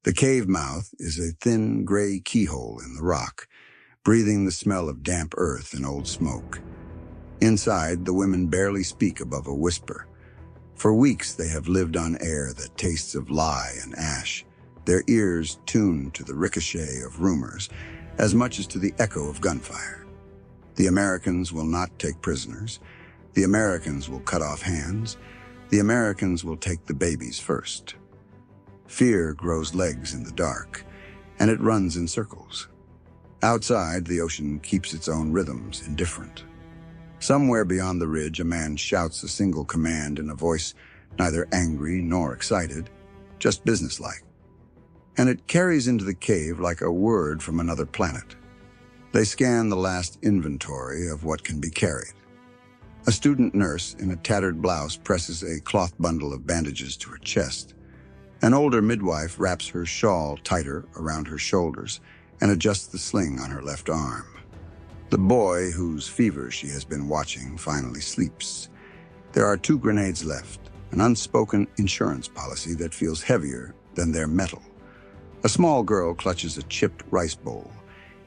The cave mouth is a thin gray keyhole in the rock, breathing the smell of damp earth and old smoke. Inside, the women barely speak above a whisper. For weeks, they have lived on air that tastes of lye and ash, their ears tuned to the ricochet of rumors as much as to the echo of gunfire. The Americans will not take prisoners. The Americans will cut off hands. The Americans will take the babies first. Fear grows legs in the dark, and it runs in circles. Outside, the ocean keeps its own rhythms, indifferent. Somewhere beyond the ridge, a man shouts a single command in a voice neither angry nor excited, just businesslike. And it carries into the cave like a word from another planet. They scan the last inventory of what can be carried. A student nurse in a tattered blouse presses a cloth bundle of bandages to her chest. An older midwife wraps her shawl tighter around her shoulders and adjusts the sling on her left arm. The boy, whose fever she has been watching, finally sleeps. There are 2 grenades left, an unspoken insurance policy that feels heavier than their metal. A small girl clutches a chipped rice bowl.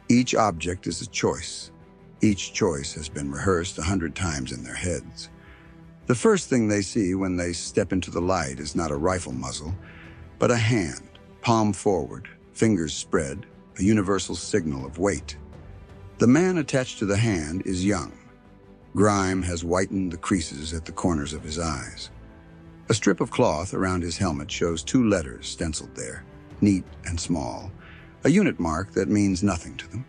Each object is a choice. Each choice has been rehearsed 100 times in their heads. The first thing they see when they step into the light is not a rifle muzzle, but a hand, palm forward, fingers spread, a universal signal of weight. The man attached to the hand is young. Grime has whitened the creases at the corners of his eyes. A strip of cloth around his helmet shows 2 letters stenciled there, neat and small, a unit mark that means nothing to them.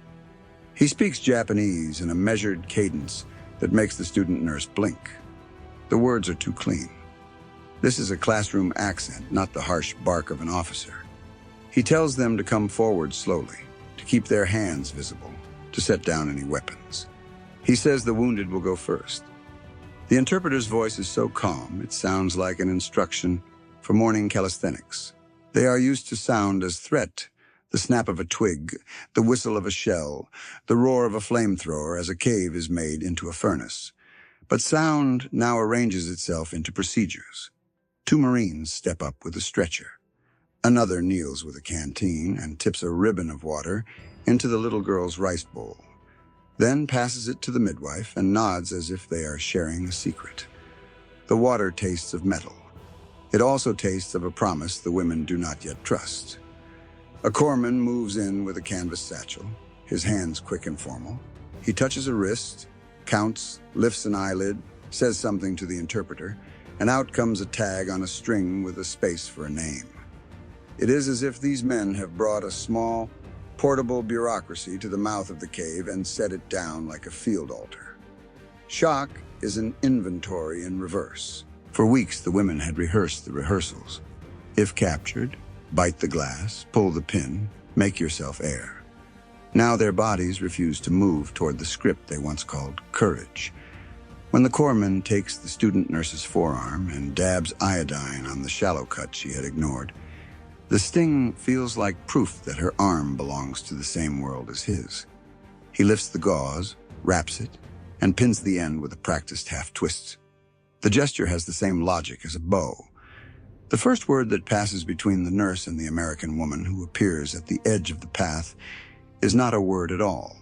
He speaks Japanese in a measured cadence that makes the student nurse blink. The words are too clean. This is a classroom accent, not the harsh bark of an officer. He tells them to come forward slowly, to keep their hands visible, to set down any weapons. He says the wounded will go first. The interpreter's voice is so calm, it sounds like an instruction for morning calisthenics. They are used to sound as threat, the snap of a twig, the whistle of a shell, the roar of a flamethrower as a cave is made into a furnace. But sound now arranges itself into procedures. 2 Marines step up with a stretcher. Another kneels with a canteen and tips a ribbon of water into the little girl's rice bowl, then passes it to the midwife and nods as if they are sharing a secret. The water tastes of metal. It also tastes of a promise the women do not yet trust. A corpsman moves in with a canvas satchel, his hands quick and formal. He touches a wrist, counts, lifts an eyelid, says something to the interpreter, and out comes a tag on a string with a space for a name. It is as if these men have brought a small, portable bureaucracy to the mouth of the cave and set it down like a field altar. Shock is an inventory in reverse. For weeks, the women had rehearsed the rehearsals. If captured, bite the glass, pull the pin, make yourself heir. Now their bodies refuse to move toward the script they once called courage. When the corpsman takes the student nurse's forearm and dabs iodine on the shallow cut she had ignored, the sting feels like proof that her arm belongs to the same world as his. He lifts the gauze, wraps it, and pins the end with a practiced half-twist. The gesture has the same logic as a bow. The first word that passes between the nurse and the American woman who appears at the edge of the path is not a word at all.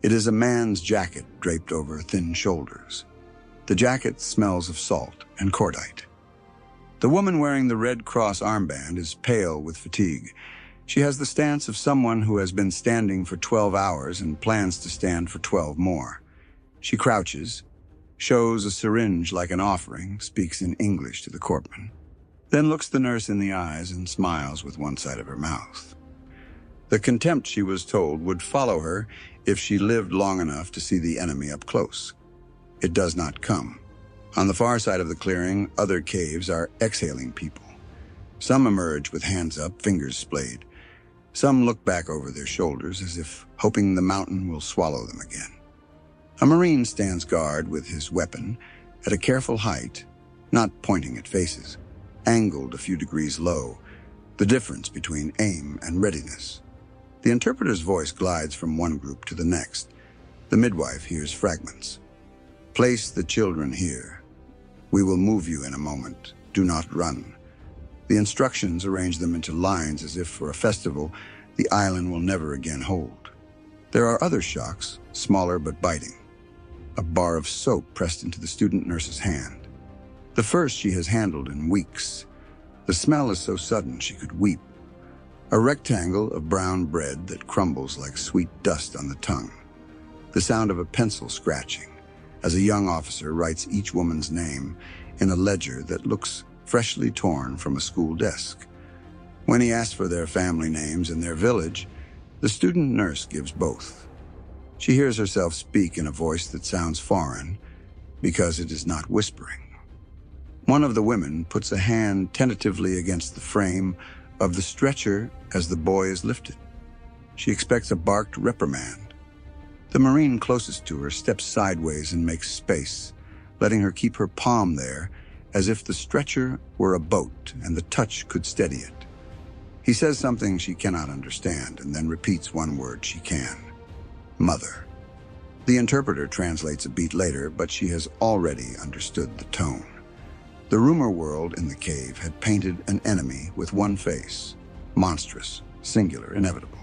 It is a man's jacket draped over thin shoulders. The jacket smells of salt and cordite. The woman wearing the Red Cross armband is pale with fatigue. She has the stance of someone who has been standing for 12 hours and plans to stand for 12 more. She crouches, shows a syringe like an offering, speaks in English to the corpsman, then looks the nurse in the eyes and smiles with one side of her mouth. The contempt she was told would follow her if she lived long enough to see the enemy up close. It does not come. On the far side of the clearing, other caves are exhaling people. Some emerge with hands up, fingers splayed. Some look back over their shoulders as if hoping the mountain will swallow them again. A Marine stands guard with his weapon at a careful height, not pointing at faces, angled a few degrees low, the difference between aim and readiness. The interpreter's voice glides from one group to the next. The midwife hears fragments. Place the children here. We will move you in a moment. Do not run. The instructions arrange them into lines as if for a festival the island will never again hold. There are other shocks, smaller but biting. A bar of soap pressed into the student nurse's hand. The first she has handled in weeks. The smell is so sudden she could weep. A rectangle of brown bread that crumbles like sweet dust on the tongue. The sound of a pencil scratching as a young officer writes each woman's name in a ledger that looks freshly torn from a school desk. When he asks for their family names and their village, the student nurse gives both. She hears herself speak in a voice that sounds foreign because it is not whispering. One of the women puts a hand tentatively against the frame of the stretcher as the boy is lifted. She expects a barked reprimand. The Marine closest to her steps sideways and makes space, letting her keep her palm there as if the stretcher were a boat and the touch could steady it. He says something she cannot understand and then repeats one word she can. Mother. The interpreter translates a beat later, but she has already understood the tone. The rumor world in the cave had painted an enemy with one face, monstrous, singular, inevitable.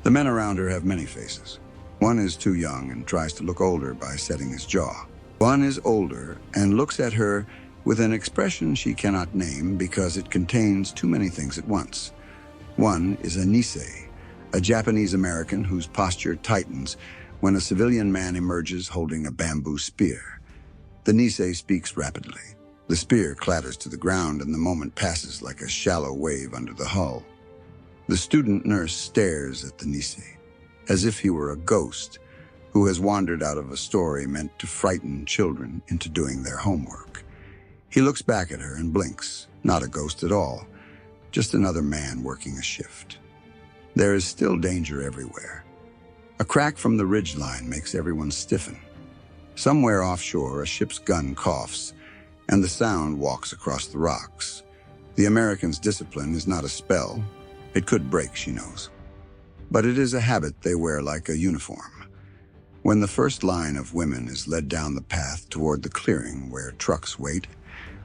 The men around her have many faces. One is too young and tries to look older by setting his jaw. One is older and looks at her with an expression she cannot name because it contains too many things at once. One is a Nisei, a Japanese American whose posture tightens when a civilian man emerges holding a bamboo spear. The Nisei speaks rapidly. The spear clatters to the ground and the moment passes like a shallow wave under the hull. The student nurse stares at the Nisei, as if he were a ghost who has wandered out of a story meant to frighten children into doing their homework. He looks back at her and blinks, not a ghost at all, just another man working a shift. There is still danger everywhere. A crack from the ridgeline makes everyone stiffen. Somewhere offshore, a ship's gun coughs, and the sound walks across the rocks. The Americans' discipline is not a spell. It could break, she knows. But it is a habit they wear like a uniform. When the first line of women is led down the path toward the clearing where trucks wait,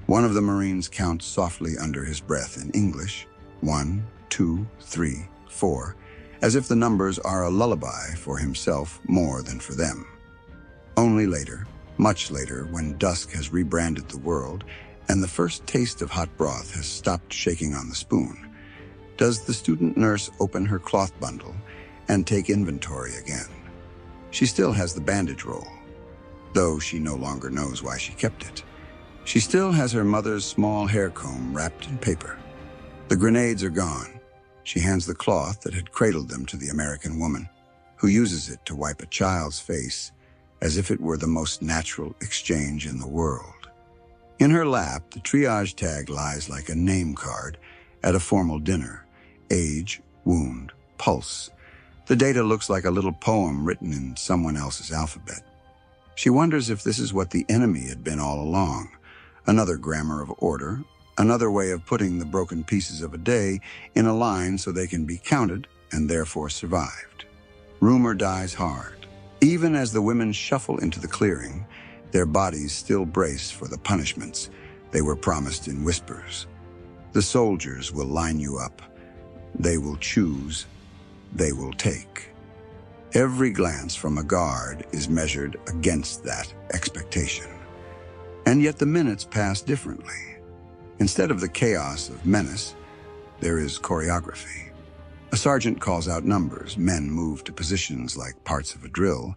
one of the Marines counts softly under his breath in English, 1, 2, 3, 4, as if the numbers are a lullaby for himself more than for them. Only later, much later, when dusk has rebranded the world and the first taste of hot broth has stopped shaking on the spoon, does the student nurse open her cloth bundle and take inventory again. She still has the bandage roll, though she no longer knows why she kept it. She still has her mother's small hair comb wrapped in paper. The grenades are gone. She hands the cloth that had cradled them to the American woman, who uses it to wipe a child's face as if it were the most natural exchange in the world. In her lap, the triage tag lies like a name card at a formal dinner. Age, wound, pulse. The data looks like a little poem written in someone else's alphabet. She wonders if this is what the enemy had been all along. Another grammar of order, another way of putting the broken pieces of a day in a line so they can be counted and therefore survived. Rumor dies hard. Even as the women shuffle into the clearing, their bodies still brace for the punishments they were promised in whispers. The soldiers will line you up. They will choose. They will take. Every glance from a guard is measured against that expectation. And yet the minutes pass differently. Instead of the chaos of menace, there is choreography. A sergeant calls out numbers. Men move to positions like parts of a drill.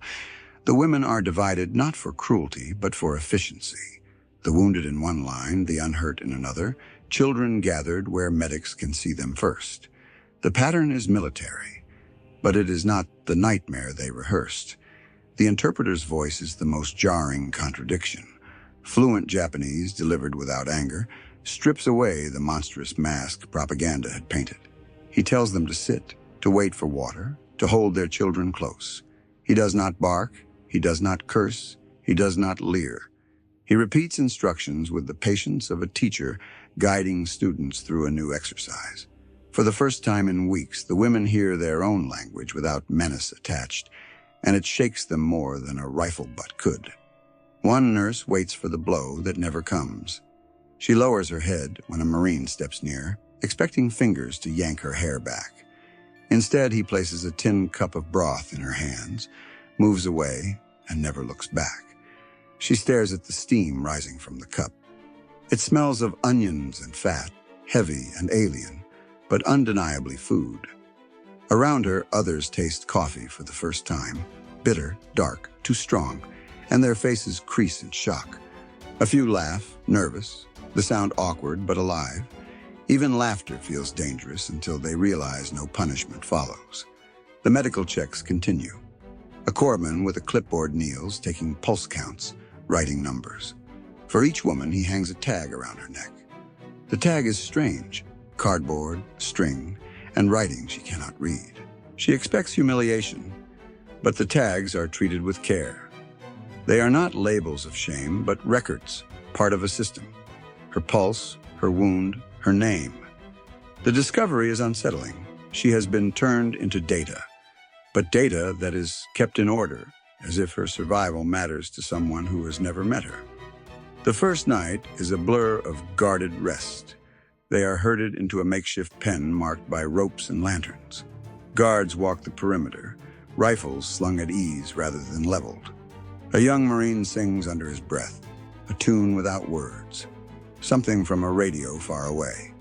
The women are divided not for cruelty, but for efficiency. The wounded in one line, the unhurt in another, children gathered where medics can see them first. The pattern is military, but it is not the nightmare they rehearsed. The interpreter's voice is the most jarring contradiction. Fluent Japanese, delivered without anger, strips away the monstrous mask propaganda had painted. He tells them to sit, to wait for water, to hold their children close. He does not bark, he does not curse, he does not leer. He repeats instructions with the patience of a teacher guiding students through a new exercise. For the first time in weeks, the women hear their own language without menace attached, and it shakes them more than a rifle butt could. One nurse waits for the blow that never comes. She lowers her head when a Marine steps near, expecting fingers to yank her hair back. Instead, he places a tin cup of broth in her hands, moves away, and never looks back. She stares at the steam rising from the cup. It smells of onions and fat, heavy and alien, but undeniably food. Around her, others taste coffee for the first time. Bitter, dark, too strong, and their faces crease in shock. A few laugh, nervous, the sound awkward but alive. Even laughter feels dangerous until they realize no punishment follows. The medical checks continue. A corpsman with a clipboard kneels, taking pulse counts, writing numbers. For each woman, he hangs a tag around her neck. The tag is strange: cardboard, string, and writing she cannot read. She expects humiliation, but the tags are treated with care. They are not labels of shame, but records, part of a system. Her pulse, her wound, her name. The discovery is unsettling. She has been turned into data, but data that is kept in order, as if her survival matters to someone who has never met her. The first night is a blur of guarded rest. They are herded into a makeshift pen marked by ropes and lanterns. Guards walk the perimeter, rifles slung at ease rather than leveled. A young Marine sings under his breath, a tune without words, something from a radio far away.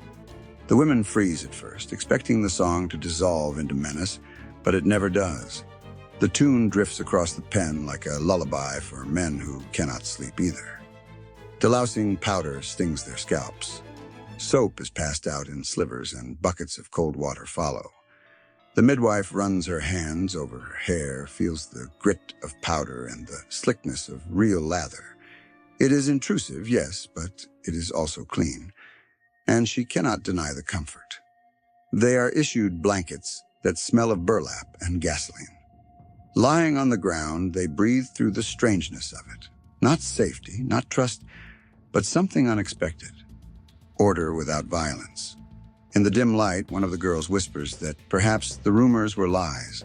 The women freeze at first, expecting the song to dissolve into menace, but it never does. The tune drifts across the pen like a lullaby for men who cannot sleep either. Delousing powder stings their scalps. Soap is passed out in slivers and buckets of cold water follow. The midwife runs her hands over her hair, feels the grit of powder and the slickness of real lather. It is intrusive, yes, but it is also clean, and she cannot deny the comfort. They are issued blankets that smell of burlap and gasoline. Lying on the ground, they breathe through the strangeness of it. Not safety, not trust, but something unexpected. Order without violence. In the dim light, one of the girls whispers that perhaps the rumors were lies.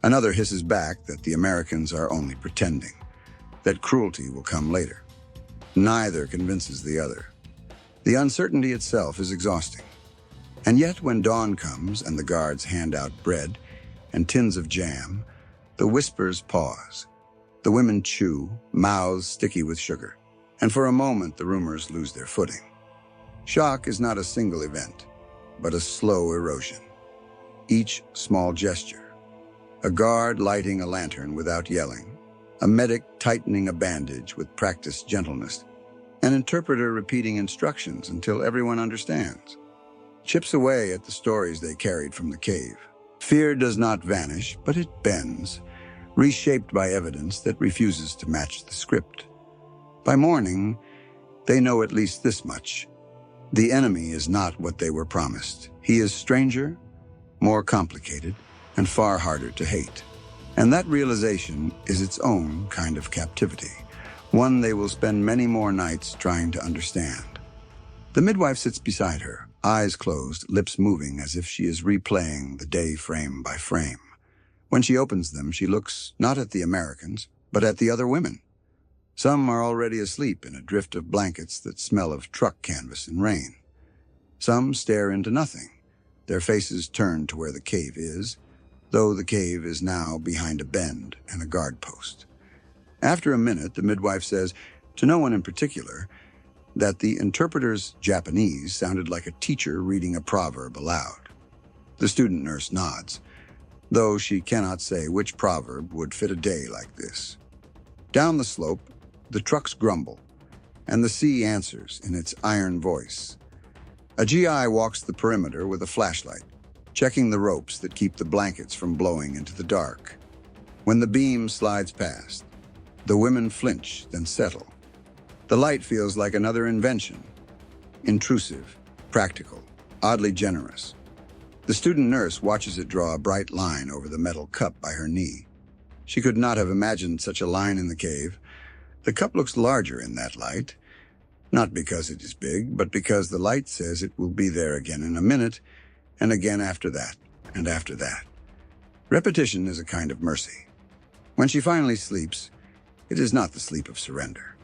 Another hisses back that the Americans are only pretending, that cruelty will come later. Neither convinces the other. The uncertainty itself is exhausting. And yet, when dawn comes and the guards hand out bread and tins of jam, the whispers pause. The women chew, mouths sticky with sugar, and for a moment the rumors lose their footing. Shock is not a single event, but a slow erosion. Each small gesture. A guard lighting a lantern without yelling, a medic tightening a bandage with practiced gentleness, an interpreter repeating instructions until everyone understands. Chips away at the stories they carried from the cave. Fear does not vanish, but it bends, reshaped by evidence that refuses to match the script. By morning, they know at least this much. The enemy is not what they were promised. He is stranger, more complicated, and far harder to hate. And that realization is its own kind of captivity, one they will spend many more nights trying to understand. The midwife sits beside her, eyes closed, lips moving as if she is replaying the day frame by frame. When she opens them, she looks not at the Americans, but at the other women. Some are already asleep in a drift of blankets that smell of truck canvas and rain. Some stare into nothing, their faces turned to where the cave is, though the cave is now behind a bend and a guard post. After a minute, the midwife says, to no one in particular, that the interpreter's Japanese sounded like a teacher reading a proverb aloud. The student nurse nods, though she cannot say which proverb would fit a day like this. Down the slope, the trucks grumble, and the sea answers in its iron voice. A GI walks the perimeter with a flashlight, checking the ropes that keep the blankets from blowing into the dark. When the beam slides past, the women flinch, then settle. The light feels like another invention. Intrusive, practical, oddly generous. The student nurse watches it draw a bright line over the metal cup by her knee. She could not have imagined such a line in the cave. The cup looks larger in that light, not because it is big, but because the light says it will be there again in a minute, and again after that, and after that. Repetition is a kind of mercy. When she finally sleeps, it is not the sleep of surrender.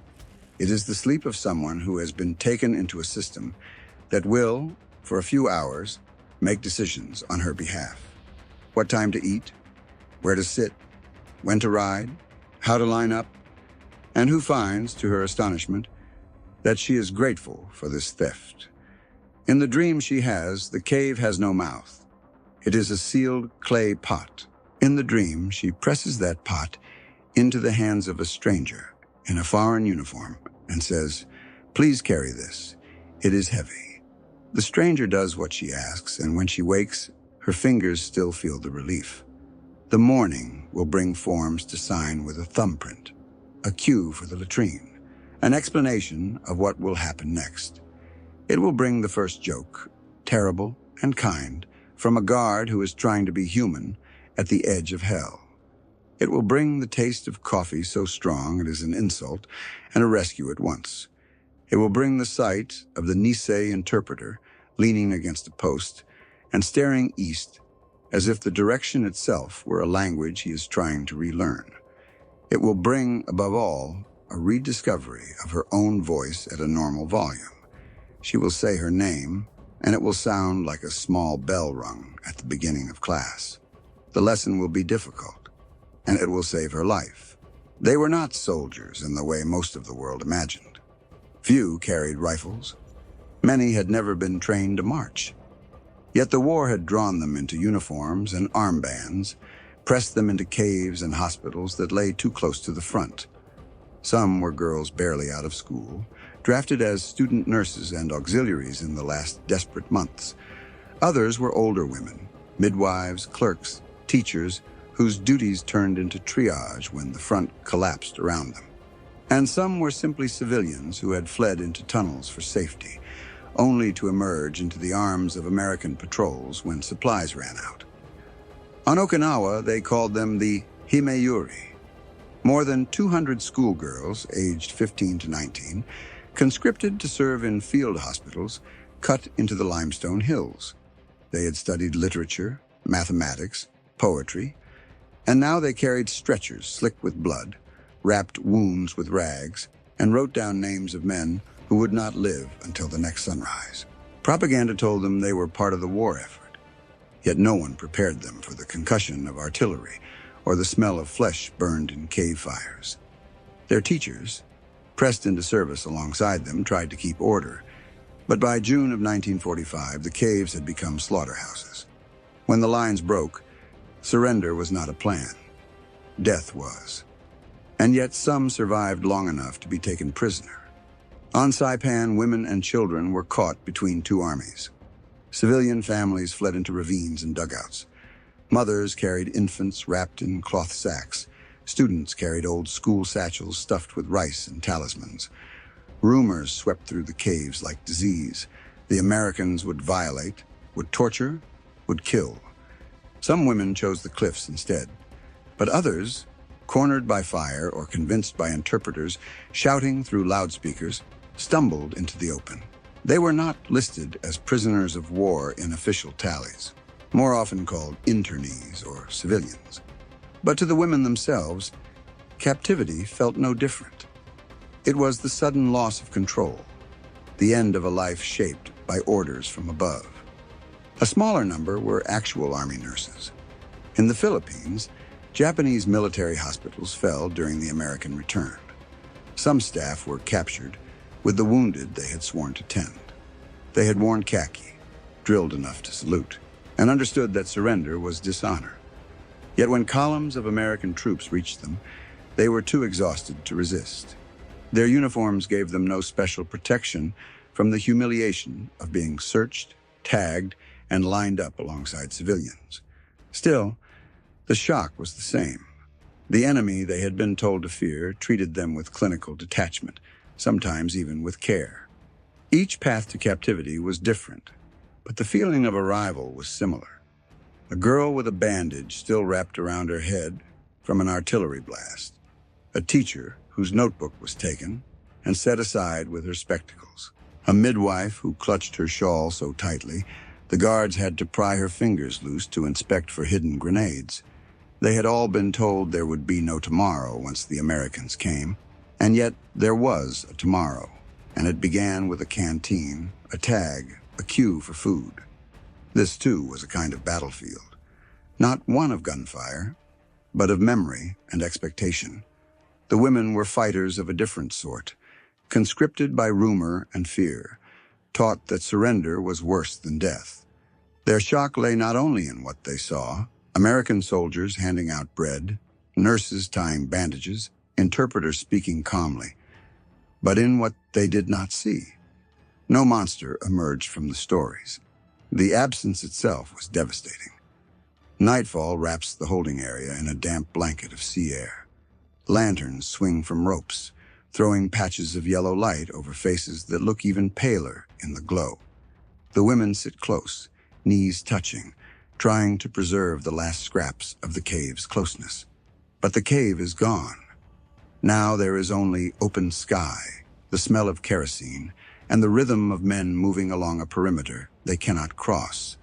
It is the sleep of someone who has been taken into a system that will, for a few hours, make decisions on her behalf. What time to eat, where to sit, when to ride, how to line up, and who finds, to her astonishment, that she is grateful for this theft. In the dream she has, the cave has no mouth. It is a sealed clay pot. In the dream, she presses that pot into the hands of a stranger in a foreign uniform and says, "Please carry this. It is heavy." The stranger does what she asks, and when she wakes, her fingers still feel the relief. The morning will bring forms to sign with a thumbprint, a cue for the latrine, an explanation of what will happen next. It will bring the first joke, terrible and kind, from a guard who is trying to be human at the edge of hell. It will bring the taste of coffee so strong it is an insult and a rescue at once. It will bring the sight of the Nisei interpreter leaning against a post and staring east as if the direction itself were a language he is trying to relearn. It will bring, above all, a rediscovery of her own voice at a normal volume. She will say her name, and it will sound like a small bell rung at the beginning of class. The lesson will be difficult, and it will save her life. They were not soldiers in the way most of the world imagined. Few carried rifles. Many had never been trained to march. Yet the war had drawn them into uniforms and armbands, pressed them into caves and hospitals that lay too close to the front. Some were girls barely out of school, drafted as student nurses and auxiliaries in the last desperate months. Others were older women, midwives, clerks, teachers, whose duties turned into triage when the front collapsed around them. And some were simply civilians who had fled into tunnels for safety, only to emerge into the arms of American patrols when supplies ran out. On Okinawa, they called them the Himeuri. More than 200 schoolgirls, aged 15 to 19, conscripted to serve in field hospitals cut into the limestone hills. They had studied literature, mathematics, poetry, and now they carried stretchers slick with blood, wrapped wounds with rags, and wrote down names of men who would not live until the next sunrise. Propaganda told them they were part of the war effort, yet no one prepared them for the concussion of artillery or the smell of flesh burned in cave fires. Their teachers, pressed into service alongside them, tried to keep order, but by June of 1945, the caves had become slaughterhouses. When the lines broke, surrender was not a plan. Death was. And yet some survived long enough to be taken prisoner. On Saipan, women and children were caught between two armies. Civilian families fled into ravines and dugouts. Mothers carried infants wrapped in cloth sacks. Students carried old school satchels stuffed with rice and talismans. Rumors swept through the caves like disease. The Americans would violate, would torture, would kill. Some women chose the cliffs instead, but others, cornered by fire or convinced by interpreters shouting through loudspeakers, stumbled into the open. They were not listed as prisoners of war in official tallies, more often called internees or civilians. But to the women themselves, captivity felt no different. It was the sudden loss of control, the end of a life shaped by orders from above. A smaller number were actual army nurses. In the Philippines, Japanese military hospitals fell during the American return. Some staff were captured with the wounded they had sworn to tend. They had worn khaki, drilled enough to salute, and understood that surrender was dishonor. Yet when columns of American troops reached them, they were too exhausted to resist. Their uniforms gave them no special protection from the humiliation of being searched, tagged, and lined up alongside civilians. Still, the shock was the same. The enemy they had been told to fear treated them with clinical detachment, sometimes even with care. Each path to captivity was different, but the feeling of arrival was similar. A girl with a bandage still wrapped around her head from an artillery blast. A teacher whose notebook was taken and set aside with her spectacles. A midwife who clutched her shawl so tightly the guards had to pry her fingers loose to inspect for hidden grenades. They had all been told there would be no tomorrow once the Americans came, And yet there was a tomorrow, and it began with a canteen, a tag, a queue for food. This, too, was a kind of battlefield, not one of gunfire, but of memory and expectation. The women were fighters of a different sort, conscripted by rumor and fear, taught that surrender was worse than death. Their shock lay not only in what they saw, American soldiers handing out bread, nurses tying bandages, interpreters speaking calmly, but in what they did not see. No monster emerged from the stories. The absence itself was devastating. Nightfall wraps the holding area in a damp blanket of sea air. Lanterns swing from ropes, throwing patches of yellow light over faces that look even paler in the glow. The women sit close, knees touching, trying to preserve the last scraps of the cave's closeness. But the cave is gone. Now there is only open sky, the smell of kerosene, and the rhythm of men moving along a perimeter they cannot cross.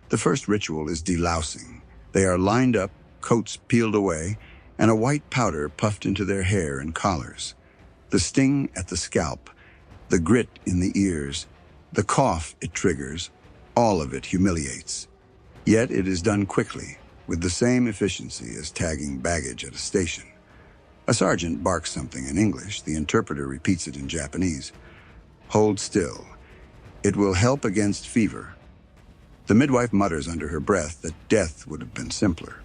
The first ritual is delousing. They are lined up, coats peeled away, and a white powder puffed into their hair and collars. The sting at the scalp, the grit in the ears, the cough it triggers, all of it humiliates. Yet it is done quickly, with the same efficiency as tagging baggage at a station. A sergeant barks something in English. The interpreter repeats it in Japanese. Hold still. It will help against fever. The midwife mutters under her breath that death would have been simpler.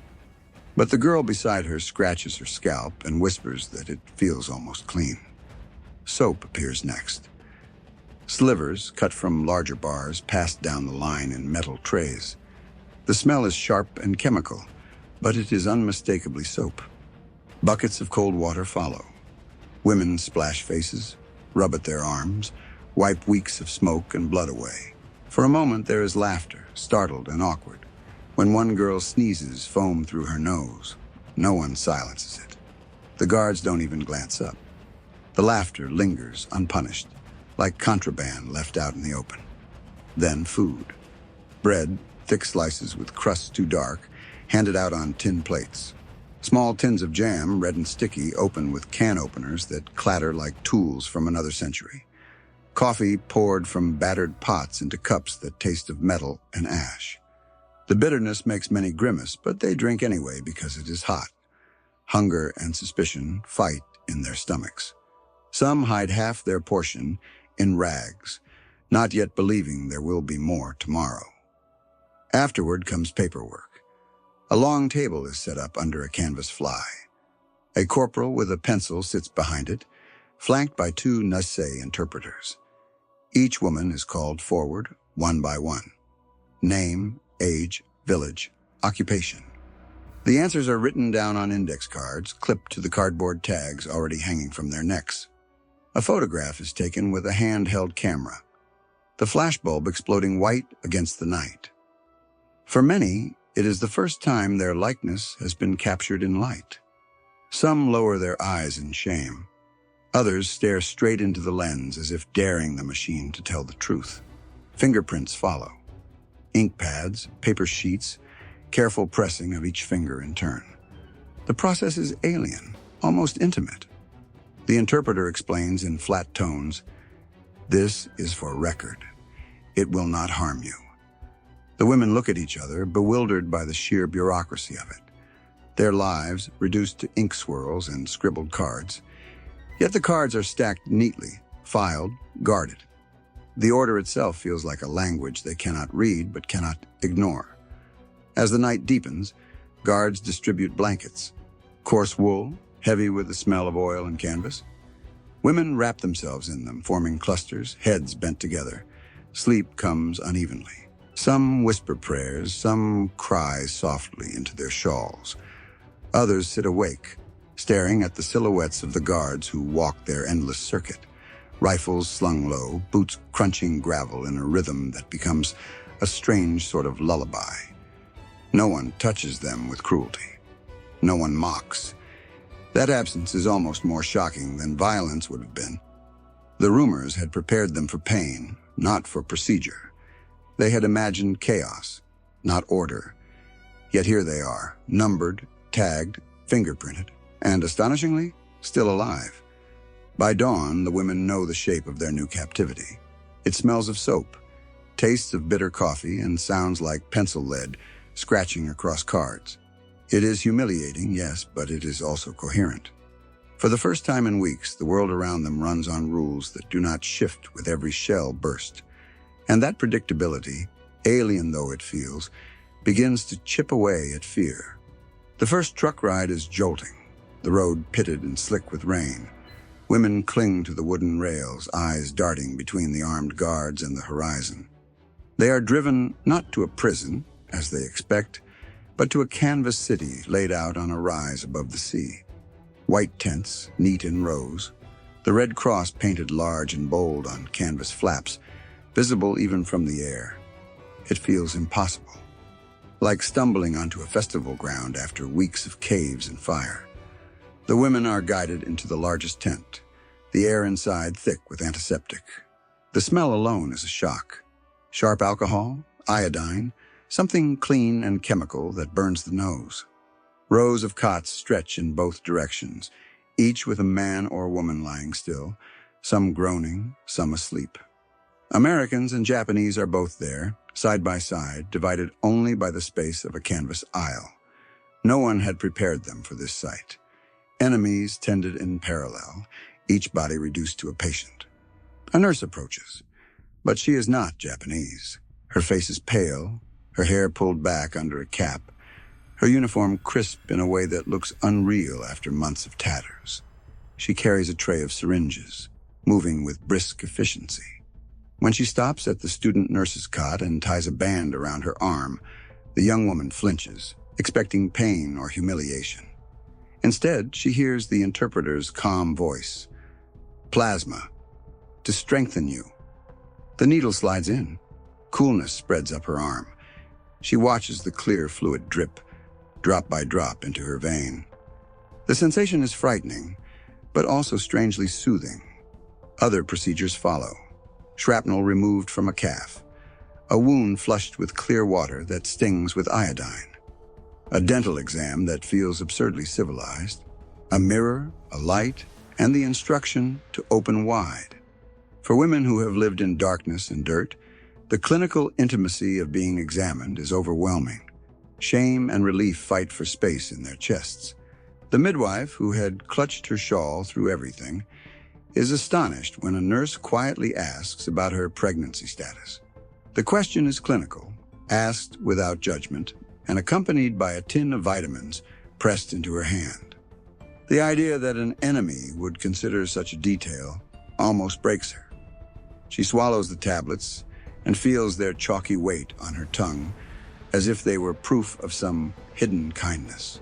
But the girl beside her scratches her scalp and whispers that it feels almost clean. Soap appears next. Slivers, cut from larger bars, passed down the line in metal trays. The smell is sharp and chemical, but it is unmistakably soap. Buckets of cold water follow. Women splash faces, rub at their arms, wipe weeks of smoke and blood away. For a moment there is laughter, startled and awkward. When one girl sneezes foam through her nose, no one silences it. The guards don't even glance up. The laughter lingers unpunished, like contraband left out in the open. Then food. Bread, thick slices with crusts too dark, handed out on tin plates. Small tins of jam, red and sticky, open with can openers that clatter like tools from another century. Coffee poured from battered pots into cups that taste of metal and ash. The bitterness makes many grimace, but they drink anyway because it is hot. Hunger and suspicion fight in their stomachs. Some hide half their portion in rags, not yet believing there will be more tomorrow. Afterward comes paperwork. A long table is set up under a canvas fly. A corporal with a pencil sits behind it, flanked by two Nasei interpreters. Each woman is called forward, one by one. Name, age, village, occupation. The answers are written down on index cards, clipped to the cardboard tags already hanging from their necks. A photograph is taken with a handheld camera, the flashbulb exploding white against the night. For many, it is the first time their likeness has been captured in light. Some lower their eyes in shame. Others stare straight into the lens as if daring the machine to tell the truth. Fingerprints follow. Ink pads, paper sheets, careful pressing of each finger in turn. The process is alien, almost intimate. The interpreter explains in flat tones, "This is for record. It will not harm you." The women look at each other, bewildered by the sheer bureaucracy of it. Their lives reduced to ink swirls and scribbled cards. Yet the cards are stacked neatly, filed, guarded. The order itself feels like a language they cannot read but cannot ignore. As the night deepens, guards distribute blankets. Coarse wool, heavy with the smell of oil and canvas. Women wrap themselves in them, forming clusters, heads bent together. Sleep comes unevenly. Some whisper prayers, some cry softly into their shawls. Others sit awake, staring at the silhouettes of the guards who walk their endless circuit. Rifles slung low, boots crunching gravel in a rhythm that becomes a strange sort of lullaby. No one touches them with cruelty. No one mocks. That absence is almost more shocking than violence would have been. The rumors had prepared them for pain, not for procedure. They had imagined chaos, not order. Yet here they are, numbered, tagged, fingerprinted, and astonishingly, still alive. By dawn, the women know the shape of their new captivity. It smells of soap, tastes of bitter coffee, and sounds like pencil lead scratching across cards. It is humiliating, yes, but it is also coherent. For the first time in weeks, the world around them runs on rules that do not shift with every shell burst. And that predictability, alien though it feels, begins to chip away at fear. The first truck ride is jolting, the road pitted and slick with rain. Women cling to the wooden rails, eyes darting between the armed guards and the horizon. They are driven not to a prison, as they expect, but to a canvas city laid out on a rise above the sea. White tents, neat in rows, the Red Cross painted large and bold on canvas flaps, visible even from the air. It feels impossible, like stumbling onto a festival ground after weeks of caves and fire. The women are guided into the largest tent, the air inside thick with antiseptic. The smell alone is a shock. Sharp alcohol, iodine, something clean and chemical that burns the nose. Rows of cots stretch in both directions, each with a man or woman lying still, some groaning, some asleep. Americans and Japanese are both there, side by side, divided only by the space of a canvas aisle. No one had prepared them for this sight. Enemies tended in parallel, each body reduced to a patient. A nurse approaches, but she is not Japanese. Her face is pale, her hair pulled back under a cap, her uniform crisp in a way that looks unreal after months of tatters. She carries a tray of syringes, moving with brisk efficiency. When she stops at the student nurse's cot and ties a band around her arm, the young woman flinches, expecting pain or humiliation. Instead, she hears the interpreter's calm voice. Plasma. To strengthen you. The needle slides in. Coolness spreads up her arm. She watches the clear fluid drip, drop by drop, into her vein. The sensation is frightening, but also strangely soothing. Other procedures follow. Shrapnel removed from a calf. A wound flushed with clear water that stings with iodine. A dental exam that feels absurdly civilized. A mirror, a light, and the instruction to open wide. For women who have lived in darkness and dirt, the clinical intimacy of being examined is overwhelming. Shame and relief fight for space in their chests. The midwife, who had clutched her shawl through everything, is astonished when a nurse quietly asks about her pregnancy status. The question is clinical, asked without judgment, and accompanied by a tin of vitamins pressed into her hand. The idea that an enemy would consider such a detail almost breaks her. She swallows the tablets and feels their chalky weight on her tongue, as if they were proof of some hidden kindness.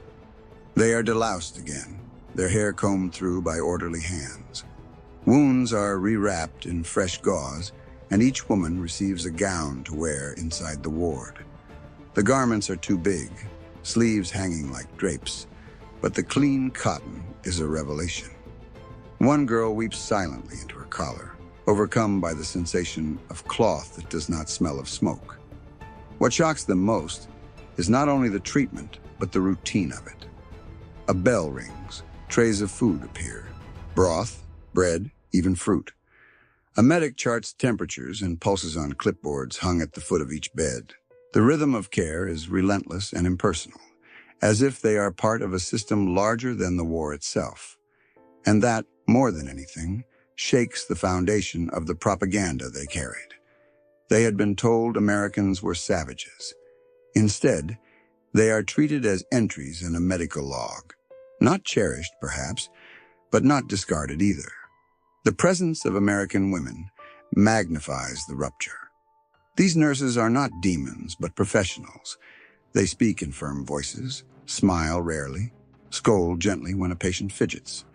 They are deloused again, their hair combed through by orderly hands. Wounds are rewrapped in fresh gauze, and each woman receives a gown to wear inside the ward. The garments are too big, sleeves hanging like drapes, but the clean cotton is a revelation. One girl weeps silently into her collar, overcome by the sensation of cloth that does not smell of smoke. What shocks them most is not only the treatment, but the routine of it. A bell rings, trays of food appear, broth, bread, even fruit. A medic charts temperatures and pulses on clipboards hung at the foot of each bed. The rhythm of care is relentless and impersonal, as if they are part of a system larger than the war itself. And that, more than anything, shakes the foundation of the propaganda they carried. They had been told Americans were savages. Instead, they are treated as entries in a medical log, not cherished, perhaps, but not discarded either. The presence of American women magnifies the rupture. These nurses are not demons, but professionals. They speak in firm voices, smile rarely, scold gently when a patient fidgets.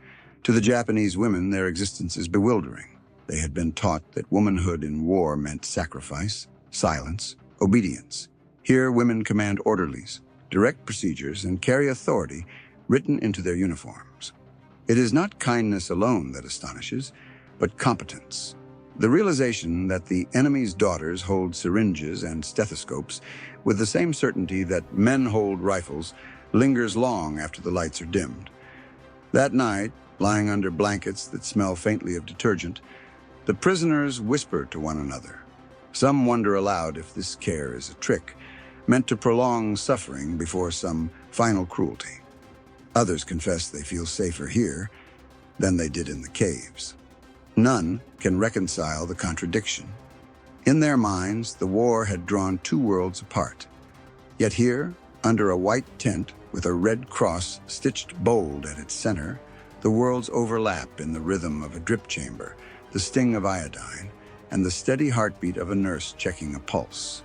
To the Japanese women, their existence is bewildering. They had been taught that womanhood in war meant sacrifice, silence, obedience. Here, women command orderlies, direct procedures, and carry authority written into their uniforms. It is not kindness alone that astonishes, but competence. The realization that the enemy's daughters hold syringes and stethoscopes with the same certainty that men hold rifles lingers long after the lights are dimmed. That night, Lying under blankets that smell faintly of detergent, the prisoners whisper to one another. Some wonder aloud if this care is a trick, meant to prolong suffering before some final cruelty. Others confess they feel safer here than they did in the caves. None can reconcile the contradiction. In their minds, the war had drawn two worlds apart. Yet here, under a white tent with a red cross stitched bold at its center, the worlds overlap in the rhythm of a drip chamber, the sting of iodine, and the steady heartbeat of a nurse checking a pulse.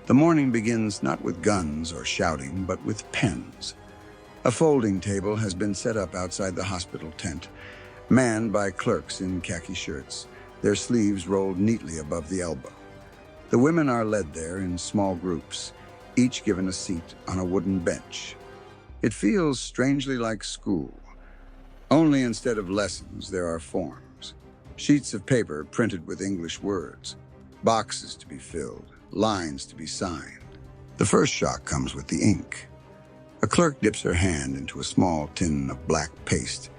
The morning begins not with guns or shouting, but with pens. A folding table has been set up outside the hospital tent, manned by clerks in khaki shirts, their sleeves rolled neatly above the elbow. The women are led there in small groups, each given a seat on a wooden bench. It feels strangely like school. Only instead of lessons, there are forms. Sheets of paper printed with English words, boxes to be filled, lines to be signed. The first shock comes with the ink. A clerk dips her hand into a small tin of black paste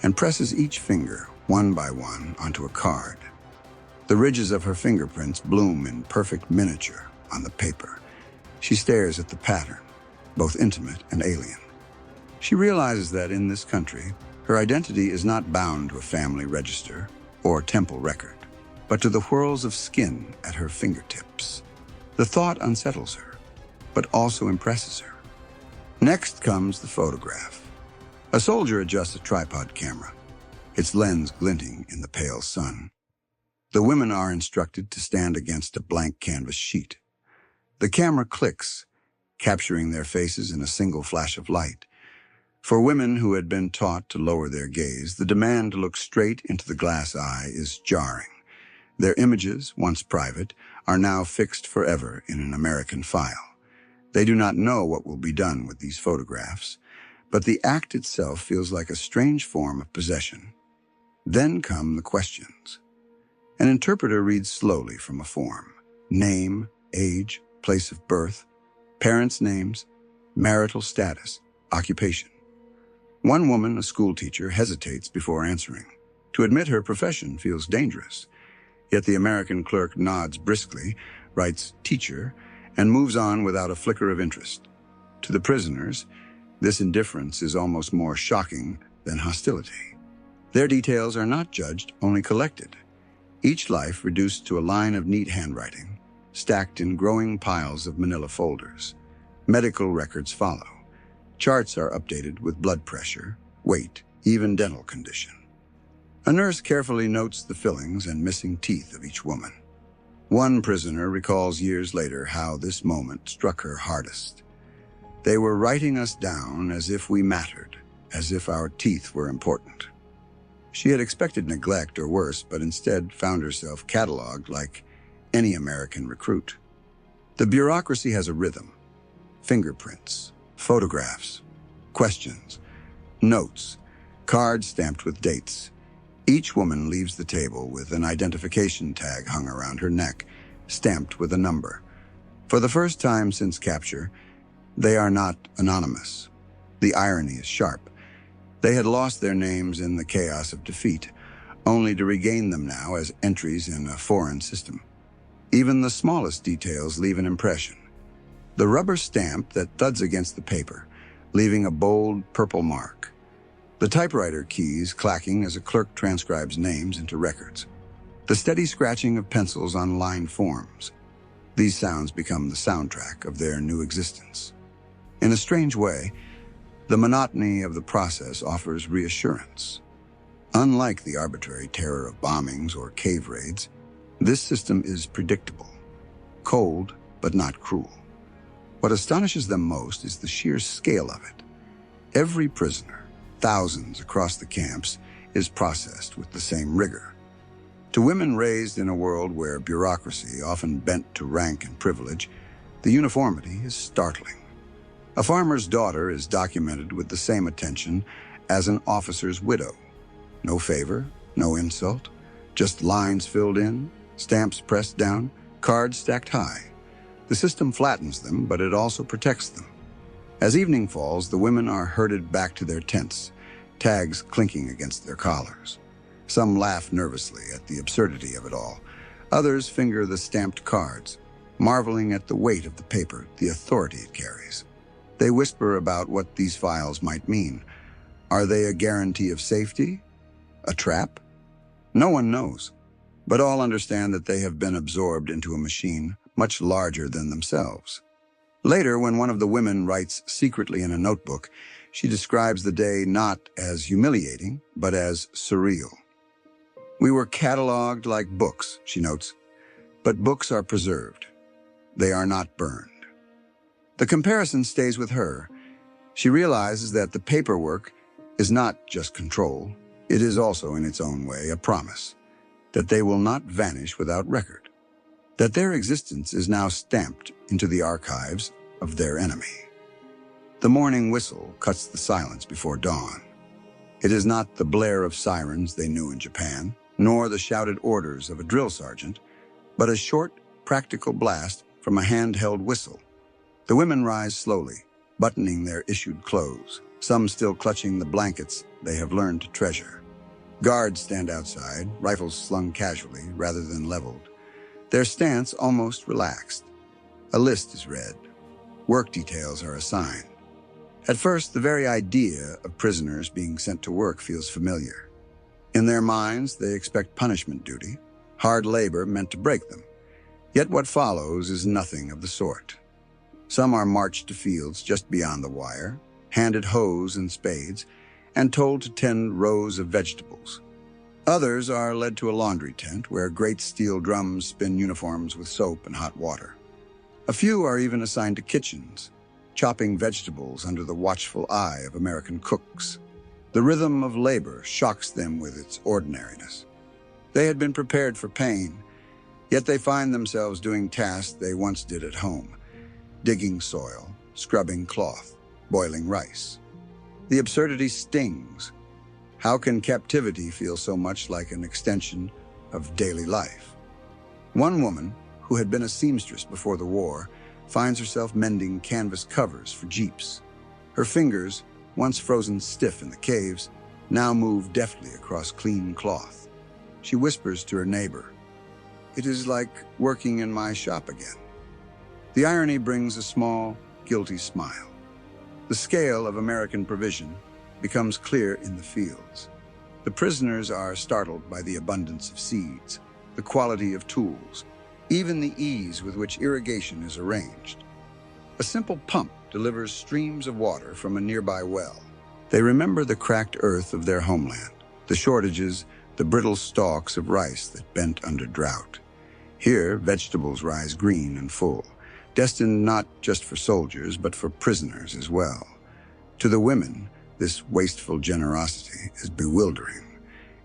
and presses each finger, one by one, onto a card. The ridges of her fingerprints bloom in perfect miniature on the paper. She stares at the pattern, both intimate and alien. She realizes that in this country, her identity is not bound to a family register or temple record, but to the whirls of skin at her fingertips. The thought unsettles her, but also impresses her. Next comes the photograph. A soldier adjusts a tripod camera, its lens glinting in the pale sun. The women are instructed to stand against a blank canvas sheet. The camera clicks, capturing their faces in a single flash of light. For women who had been taught to lower their gaze, the demand to look straight into the glass eye is jarring. Their images, once private, are now fixed forever in an American file. They do not know what will be done with these photographs, but the act itself feels like a strange form of possession. Then come the questions. An interpreter reads slowly from a form. Name, age, place of birth, parents' names, marital status, occupation. One woman, a schoolteacher, hesitates before answering. To admit her profession feels dangerous. Yet the American clerk nods briskly, writes teacher, and moves on without a flicker of interest. To the prisoners, this indifference is almost more shocking than hostility. Their details are not judged, only collected. Each life reduced to a line of neat handwriting, stacked in growing piles of manila folders. Medical records follow. Charts are updated with blood pressure, weight, even dental condition. A nurse carefully notes the fillings and missing teeth of each woman. One prisoner recalls years later how this moment struck her hardest. They were writing us down as if we mattered, as if our teeth were important. She had expected neglect or worse, but instead found herself cataloged like any American recruit. The bureaucracy has a rhythm. Fingerprints, photographs, questions, notes, cards stamped with dates. Each woman leaves the table with an identification tag hung around her neck, stamped with a number. For the first time since capture, they are not anonymous. The irony is sharp. They had lost their names in the chaos of defeat, only to regain them now as entries in a foreign system. Even the smallest details leave an impression. The rubber stamp that thuds against the paper, leaving a bold purple mark. The typewriter keys clacking as a clerk transcribes names into records. The steady scratching of pencils on lined forms. These sounds become the soundtrack of their new existence. In a strange way, the monotony of the process offers reassurance. Unlike the arbitrary terror of bombings or cave raids, this system is predictable, cold but not cruel. What astonishes them most is the sheer scale of it. Every prisoner, thousands across the camps, is processed with the same rigor. To women raised in a world where bureaucracy often bent to rank and privilege, the uniformity is startling. A farmer's daughter is documented with the same attention as an officer's widow. No favor, no insult, just lines filled in, stamps pressed down, cards stacked high. The system flattens them, but it also protects them. As evening falls, the women are herded back to their tents tags clinking against their collars. Some laugh nervously at the absurdity of it all. Others finger the stamped cards, marveling at the weight of the paper, the authority it carries. They whisper about what these files might mean. Are they a guarantee of safety? A trap? No one knows, but all understand that they have been absorbed into a machine much larger than themselves. Later, when one of the women writes secretly in a notebook, she describes the day not as humiliating, but as surreal. We were cataloged like books, she notes, but books are preserved. They are not burned. The comparison stays with her. She realizes that the paperwork is not just control, it is also, in its own way, a promise that they will not vanish without record, that their existence is now stamped into the archives of their enemy. The morning whistle cuts the silence before dawn. It is not the blare of sirens they knew in Japan, nor the shouted orders of a drill sergeant, but a short, practical blast from a handheld whistle. The women rise slowly, buttoning their issued clothes, some still clutching the blankets they have learned to treasure. Guards stand outside, rifles slung casually rather than leveled, their stance almost relaxed. A list is read. Work details are assigned. At first, the very idea of prisoners being sent to work feels familiar. In their minds, they expect punishment duty, hard labor meant to break them. Yet what follows is nothing of the sort. Some are marched to fields just beyond the wire, handed hoes and spades, and told to tend rows of vegetables. Others are led to a laundry tent where great steel drums spin uniforms with soap and hot water. A few are even assigned to kitchens, chopping vegetables under the watchful eye of American cooks. The rhythm of labor shocks them with its ordinariness. They had been prepared for pain, yet they find themselves doing tasks they once did at home, digging soil, scrubbing cloth, boiling rice. The absurdity stings. How can captivity feel so much like an extension of daily life? One woman, who had been a seamstress before the war, finds herself mending canvas covers for jeeps. Her fingers, once frozen stiff in the caves, now move deftly across clean cloth. She whispers to her neighbor, "It is like working in my shop again." The irony brings a small, guilty smile. The scale of American provision becomes clear in the fields. The prisoners are startled by the abundance of seeds, the quality of tools, even the ease with which irrigation is arranged. A simple pump delivers streams of water from a nearby well. They remember the cracked earth of their homeland, the shortages, the brittle stalks of rice that bent under drought. Here, vegetables rise green and full, destined not just for soldiers, but for prisoners as well. To the women, this wasteful generosity is bewildering.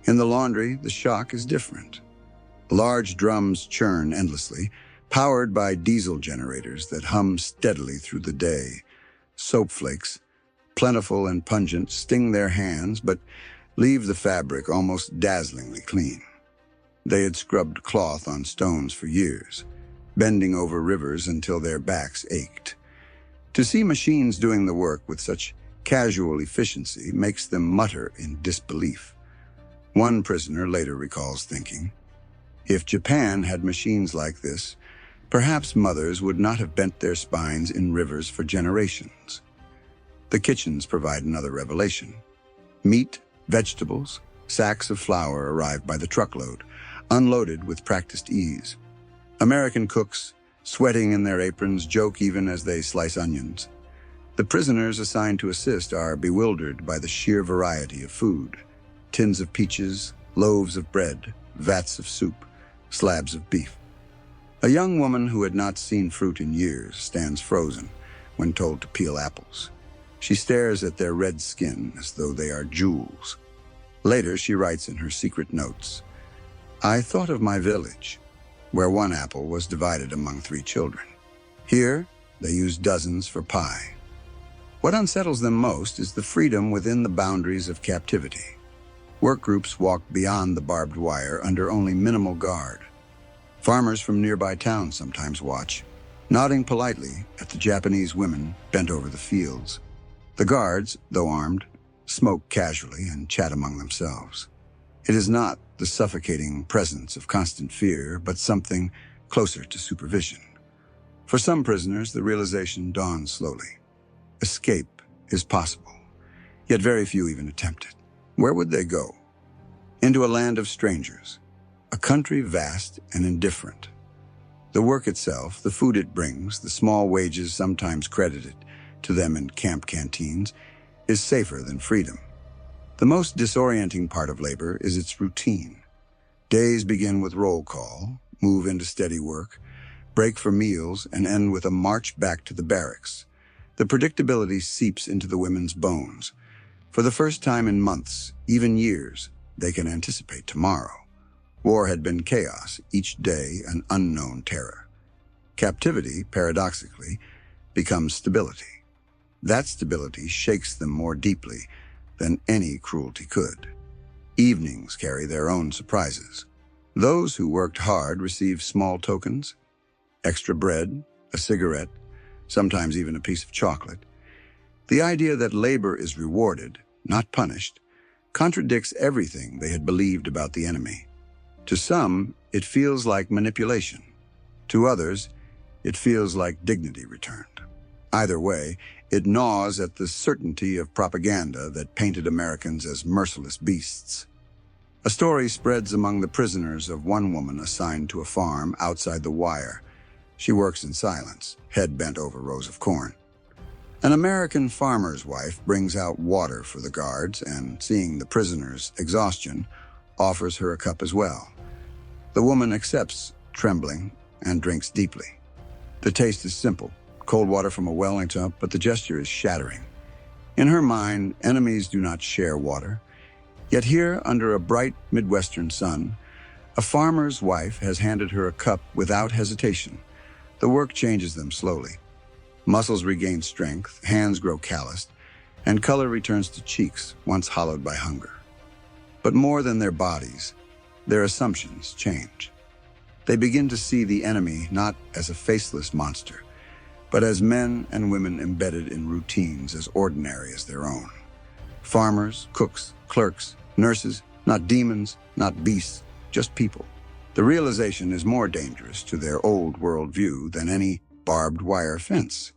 In the laundry, the shock is different. Large drums churn endlessly, powered by diesel generators that hum steadily through the day. Soap flakes, plentiful and pungent, sting their hands, but leave the fabric almost dazzlingly clean. They had scrubbed cloth on stones for years, bending over rivers until their backs ached. To see machines doing the work with such casual efficiency makes them mutter in disbelief. One prisoner later recalls thinking, "If Japan had machines like this, perhaps mothers would not have bent their spines in rivers for generations." The kitchens provide another revelation. Meat, vegetables, sacks of flour arrive by the truckload, unloaded with practiced ease. American cooks, sweating in their aprons, joke even as they slice onions. The prisoners assigned to assist are bewildered by the sheer variety of food: tins of peaches, loaves of bread, vats of soup, slabs of beef. A young woman who had not seen fruit in years stands frozen when told to peel apples. She stares at their red skin as though they are jewels. Later, she writes in her secret notes, "I thought of my village, where one apple was divided among 3 children. Here, they use dozens for pie." What unsettles them most is the freedom within the boundaries of captivity. Work groups walk beyond the barbed wire under only minimal guard. Farmers from nearby towns sometimes watch, nodding politely at the Japanese women bent over the fields. The guards, though armed, smoke casually, and chat among themselves. It is not the suffocating presence of constant fear, but something closer to supervision. For some prisoners, the realization dawns slowly. Escape is possible, yet very few even attempt it. Where would they go? Into a land of strangers, a country vast and indifferent. The work itself, the food it brings, the small wages sometimes credited to them in camp canteens, is safer than freedom. The most disorienting part of labor is its routine. Days begin with roll call, move into steady work, break for meals, and end with a march back to the barracks. The predictability seeps into the women's bones. For the first time in months, even years, they can anticipate tomorrow. War had been chaos, each day an unknown terror. Captivity, paradoxically, becomes stability. That stability shakes them more deeply than any cruelty could. Evenings carry their own surprises. Those who worked hard receive small tokens, extra bread, a cigarette, sometimes even a piece of chocolate. The idea that labor is rewarded, not punished, contradicts everything they had believed about the enemy. To some, it feels like manipulation. To others, it feels like dignity returned. Either way, it gnaws at the certainty of propaganda that painted Americans as merciless beasts. A story spreads among the prisoners of one woman assigned to a farm outside the wire. She works in silence, head bent over rows of corn. An American farmer's wife brings out water for the guards and, seeing the prisoner's exhaustion, offers her a cup as well. The woman accepts, trembling, and drinks deeply. The taste is simple, cold water from a well in a tub, but the gesture is shattering. In her mind, enemies do not share water. Yet here, under a bright Midwestern sun, a farmer's wife has handed her a cup without hesitation. The work changes them slowly. Muscles regain strength, hands grow calloused, and color returns to cheeks once hollowed by hunger. But more than their bodies, their assumptions change. They begin to see the enemy not as a faceless monster, but as men and women embedded in routines as ordinary as their own. Farmers, cooks, clerks, nurses, not demons, not beasts, just people. The realization is more dangerous to their old world view than any barbed wire fence.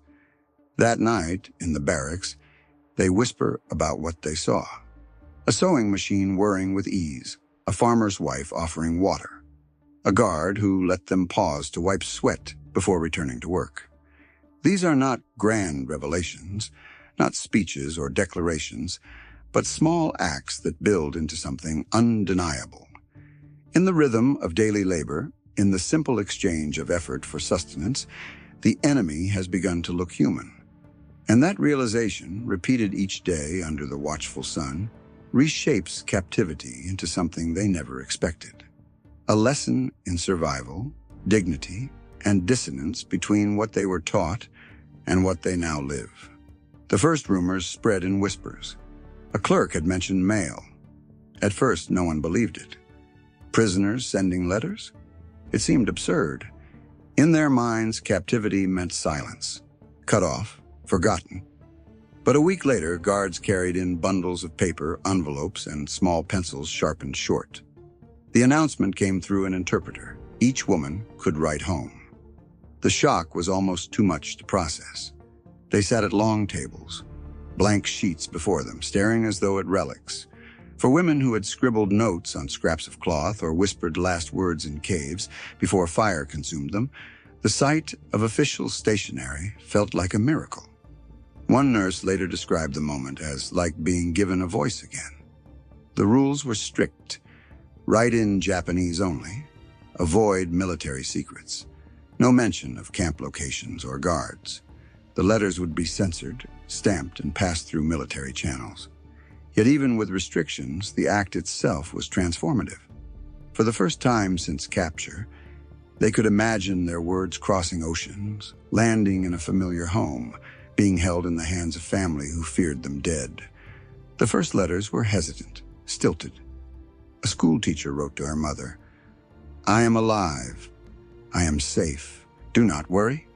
That night, in the barracks, they whisper about what they saw. A sewing machine whirring with ease, a farmer's wife offering water, a guard who let them pause to wipe sweat before returning to work. These are not grand revelations, not speeches or declarations, but small acts that build into something undeniable. In the rhythm of daily labor, in the simple exchange of effort for sustenance, the enemy has begun to look human. And that realization, repeated each day under the watchful sun, reshapes captivity into something they never expected. A lesson in survival, dignity, and dissonance between what they were taught and what they now live. The first rumors spread in whispers. A clerk had mentioned mail. At first, no one believed it. Prisoners sending letters? It seemed absurd. In their minds, captivity meant silence, cut off, forgotten. But a week later, guards carried in bundles of paper, envelopes, and small pencils sharpened short. The announcement came through an interpreter. Each woman could write home. The shock was almost too much to process. They sat at long tables, blank sheets before them, staring as though at relics. For women who had scribbled notes on scraps of cloth or whispered last words in caves before fire consumed them, the sight of official stationery felt like a miracle. One nurse later described the moment as like being given a voice again. The rules were strict. Write in Japanese only. Avoid military secrets. No mention of camp locations or guards. The letters would be censored, stamped, and passed through military channels. Yet even with restrictions, the act itself was transformative. For the first time since capture, they could imagine their words crossing oceans, landing in a familiar home, being held in the hands of family who feared them dead. The first letters were hesitant, stilted. A school teacher wrote to her mother, "I am alive. I am safe. Do not worry."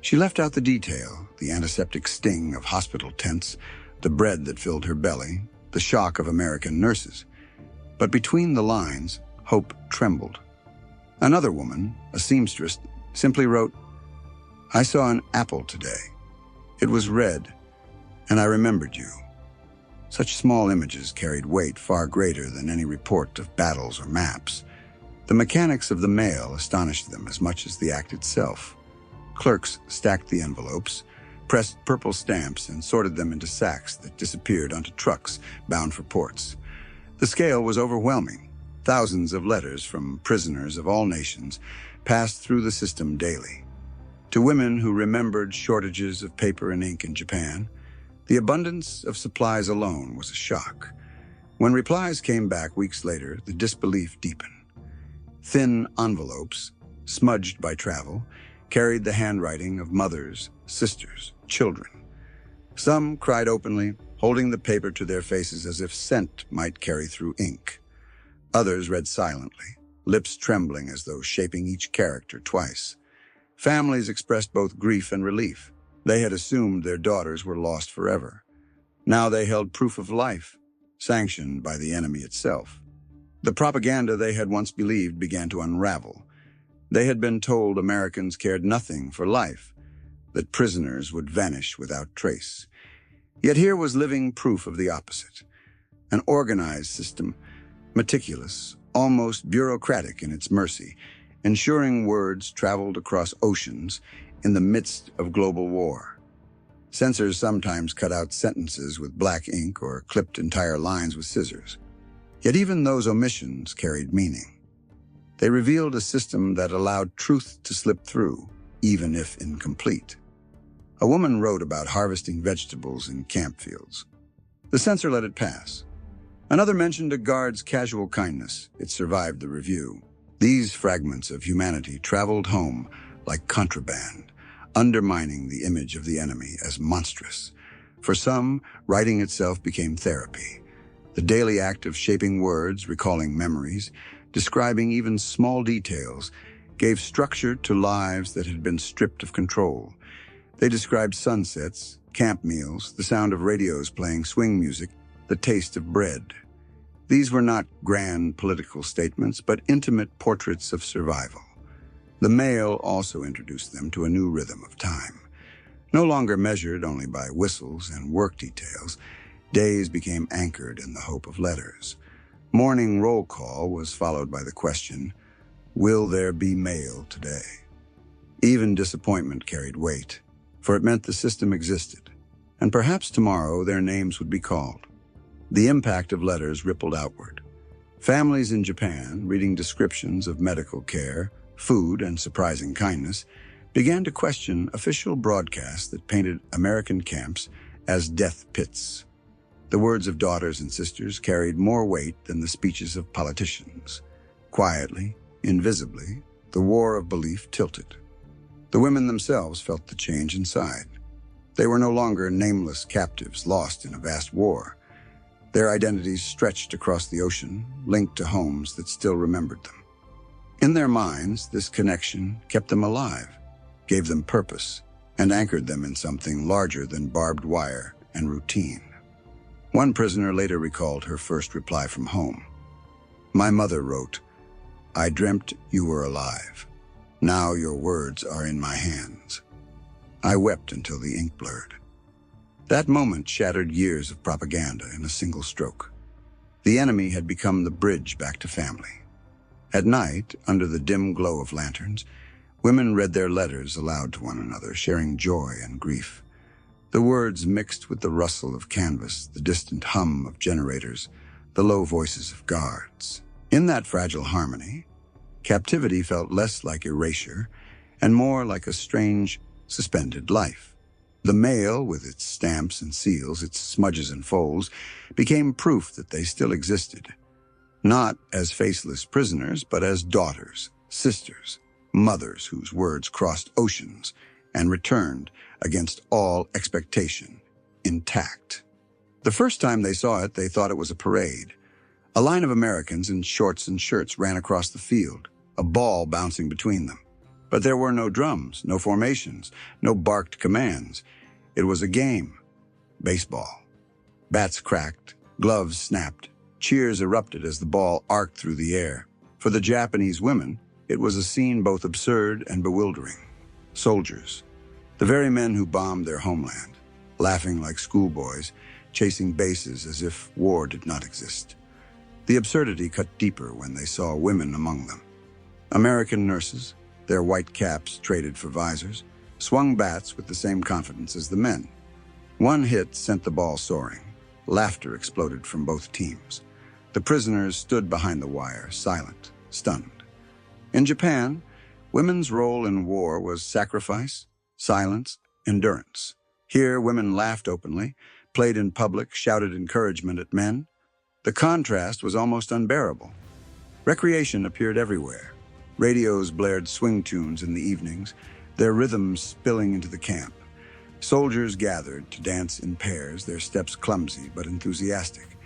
She left out the detail, the antiseptic sting of hospital tents, the bread that filled her belly, the shock of American nurses. But between the lines, hope trembled. Another woman, a seamstress, simply wrote, "I saw an apple today. It was red, and I remembered you." Such small images carried weight far greater than any report of battles or maps. The mechanics of the mail astonished them as much as the act itself. Clerks stacked the envelopes, pressed purple stamps, and sorted them into sacks that disappeared onto trucks bound for ports. The scale was overwhelming. Thousands of letters from prisoners of all nations passed through the system daily. To women who remembered shortages of paper and ink in Japan, the abundance of supplies alone was a shock. When replies came back weeks later, the disbelief deepened. Thin envelopes, smudged by travel, carried the handwriting of mothers, sisters, children. Some cried openly, holding the paper to their faces as if scent might carry through ink. Others read silently, lips trembling as though shaping each character twice. Families expressed both grief and relief. They had assumed their daughters were lost forever. Now they held proof of life, sanctioned by the enemy itself. The propaganda they had once believed began to unravel. They had been told Americans cared nothing for life, that prisoners would vanish without trace. Yet here was living proof of the opposite. An organized system, meticulous, almost bureaucratic in its mercy, ensuring words traveled across oceans in the midst of global war. Censors sometimes cut out sentences with black ink or clipped entire lines with scissors. Yet even those omissions carried meaning. They revealed a system that allowed truth to slip through, even if incomplete. A woman wrote about harvesting vegetables in camp fields. The censor let it pass. Another mentioned a guard's casual kindness. It survived the review. These fragments of humanity traveled home like contraband, undermining the image of the enemy as monstrous. For some, writing itself became therapy. The daily act of shaping words, recalling memories, describing even small details, gave structure to lives that had been stripped of control. They described sunsets, camp meals, the sound of radios playing swing music, the taste of bread. These were not grand political statements, but intimate portraits of survival. The mail also introduced them to a new rhythm of time. No longer measured only by whistles and work details, days became anchored in the hope of letters. Morning roll call was followed by the question, "Will there be mail today?" Even disappointment carried weight, for it meant the system existed, and perhaps tomorrow their names would be called. The impact of letters rippled outward. Families in Japan, reading descriptions of medical care, food, and surprising kindness, began to question official broadcasts that painted American camps as death pits. The words of daughters and sisters carried more weight than the speeches of politicians. Quietly, invisibly, the war of belief tilted. The women themselves felt the change inside. They were no longer nameless captives lost in a vast war. Their identities stretched across the ocean, linked to homes that still remembered them. In their minds, this connection kept them alive, gave them purpose, and anchored them in something larger than barbed wire and routine. One prisoner later recalled her first reply from home. "My mother wrote, 'I dreamt you were alive. Now your words are in my hands.' I wept until the ink blurred." That moment shattered years of propaganda in a single stroke. The enemy had become the bridge back to family. At night, under the dim glow of lanterns, women read their letters aloud to one another, sharing joy and grief. The words mixed with the rustle of canvas, the distant hum of generators, the low voices of guards. In that fragile harmony, captivity felt less like erasure and more like a strange, suspended life. The mail, with its stamps and seals, its smudges and folds, became proof that they still existed. Not as faceless prisoners, but as daughters, sisters, mothers whose words crossed oceans and returned against all expectation, intact. The first time they saw it, they thought it was a parade. A line of Americans in shorts and shirts ran across the field, a ball bouncing between them. But there were no drums, no formations, no barked commands. It was a game, baseball. Bats cracked, gloves snapped, cheers erupted as the ball arced through the air. For the Japanese women, it was a scene both absurd and bewildering. Soldiers, the very men who bombed their homeland, laughing like schoolboys, chasing bases as if war did not exist. The absurdity cut deeper when they saw women among them. American nurses, their white caps traded for visors, swung bats with the same confidence as the men. One hit sent the ball soaring. Laughter exploded from both teams. The prisoners stood behind the wire, silent, stunned. In Japan, women's role in war was sacrifice, silence, endurance. Here, women laughed openly, played in public, shouted encouragement at men. The contrast was almost unbearable. Recreation appeared everywhere. Radios blared swing tunes in the evenings, their rhythms spilling into the camp. Soldiers gathered to dance in pairs, their steps clumsy but enthusiastic.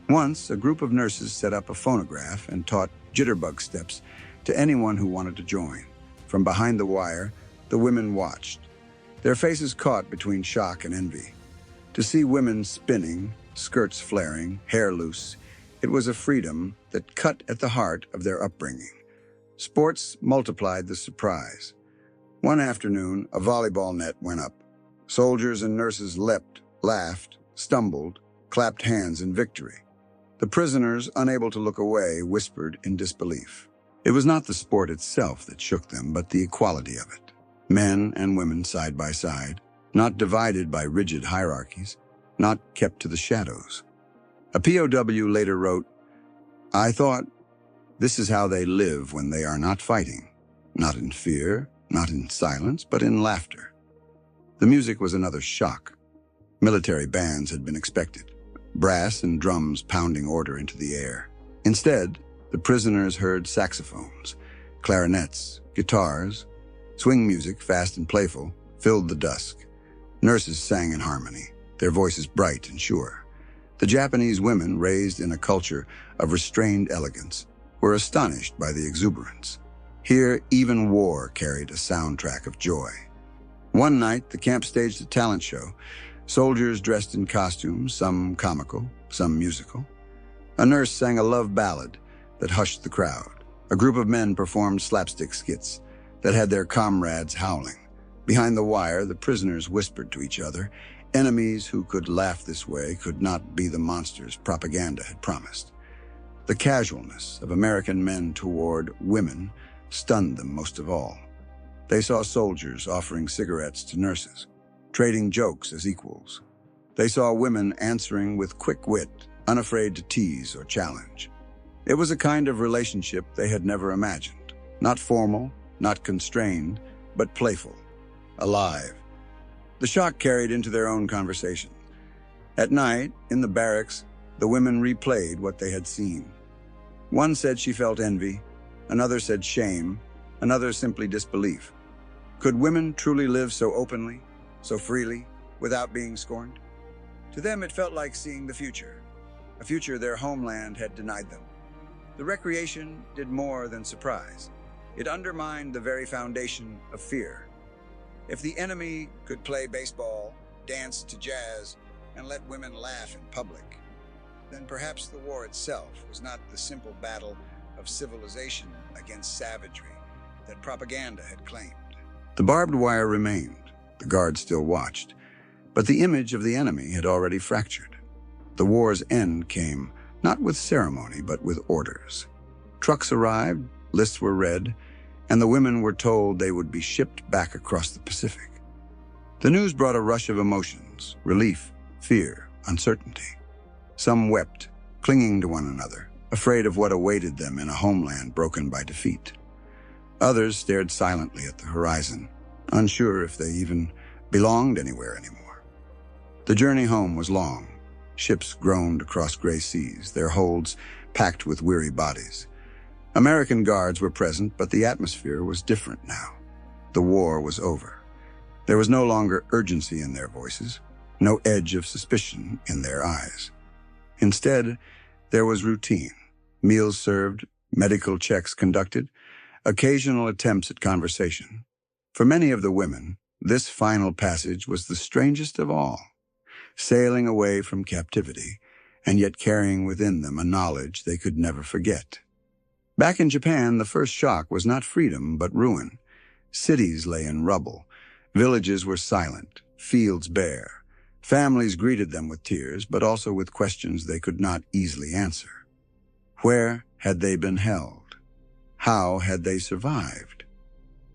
Once, a group of nurses set up a phonograph and taught jitterbug steps to anyone who wanted to join. From behind the wire, the women watched, their faces caught between shock and envy. To see women spinning, skirts flaring, hair loose, it was a freedom that cut at the heart of their upbringing. Sports multiplied the surprise. One afternoon, a volleyball net went up. Soldiers and nurses leapt, laughed, stumbled, clapped hands in victory. The prisoners, unable to look away, whispered in disbelief. It was not the sport itself that shook them, but the equality of it. Men and women side by side, not divided by rigid hierarchies, not kept to the shadows. A POW later wrote, "I thought, this is how they live when they are not fighting, not in fear, not in silence, but in laughter." The music was another shock. Military bands had been expected, brass and drums pounding order into the air. Instead, the prisoners heard saxophones, clarinets, guitars. Swing music, fast and playful, filled the dusk. Nurses sang in harmony, their voices bright and sure. The Japanese women, raised in a culture of restrained elegance, were astonished by the exuberance. Here, even war carried a soundtrack of joy. One night, the camp staged a talent show. Soldiers dressed in costumes, some comical, some musical. A nurse sang a love ballad that hushed the crowd. A group of men performed slapstick skits that had their comrades howling. Behind the wire, the prisoners whispered to each other. Enemies who could laugh this way could not be the monsters propaganda had promised. The casualness of American men toward women stunned them most of all. They saw soldiers offering cigarettes to nurses, trading jokes as equals. They saw women answering with quick wit, unafraid to tease or challenge. It was a kind of relationship they had never imagined, not formal, not constrained, but playful, alive. The shock carried into their own conversation. At night, in the barracks, the women replayed what they had seen. One said she felt envy, another said shame, another simply disbelief. Could women truly live so openly, so freely, without being scorned? To them, it felt like seeing the future, a future their homeland had denied them. The recreation did more than surprise. It undermined the very foundation of fear. If the enemy could play baseball, dance to jazz, and let women laugh in public, then perhaps the war itself was not the simple battle of civilization against savagery that propaganda had claimed. The barbed wire remained. The guards still watched. But the image of the enemy had already fractured. The war's end came not with ceremony, but with orders. Trucks arrived, lists were read, and the women were told they would be shipped back across the Pacific. The news brought a rush of emotions, relief, fear, uncertainty. Some wept, clinging to one another, afraid of what awaited them in a homeland broken by defeat. Others stared silently at the horizon, unsure if they even belonged anywhere anymore. The journey home was long. Ships groaned across gray seas, their holds packed with weary bodies. American guards were present, but the atmosphere was different now. The war was over. There was no longer urgency in their voices, no edge of suspicion in their eyes. Instead, there was routine. Meals served, medical checks conducted, occasional attempts at conversation. For many of the women, this final passage was the strangest of all. sailing away from captivity, and yet carrying within them a knowledge they could never forget. Back in Japan, the first shock was not freedom, but ruin. Cities lay in rubble. Villages were silent, fields bare. Families greeted them with tears, but also with questions they could not easily answer. Where had they been held? How had they survived?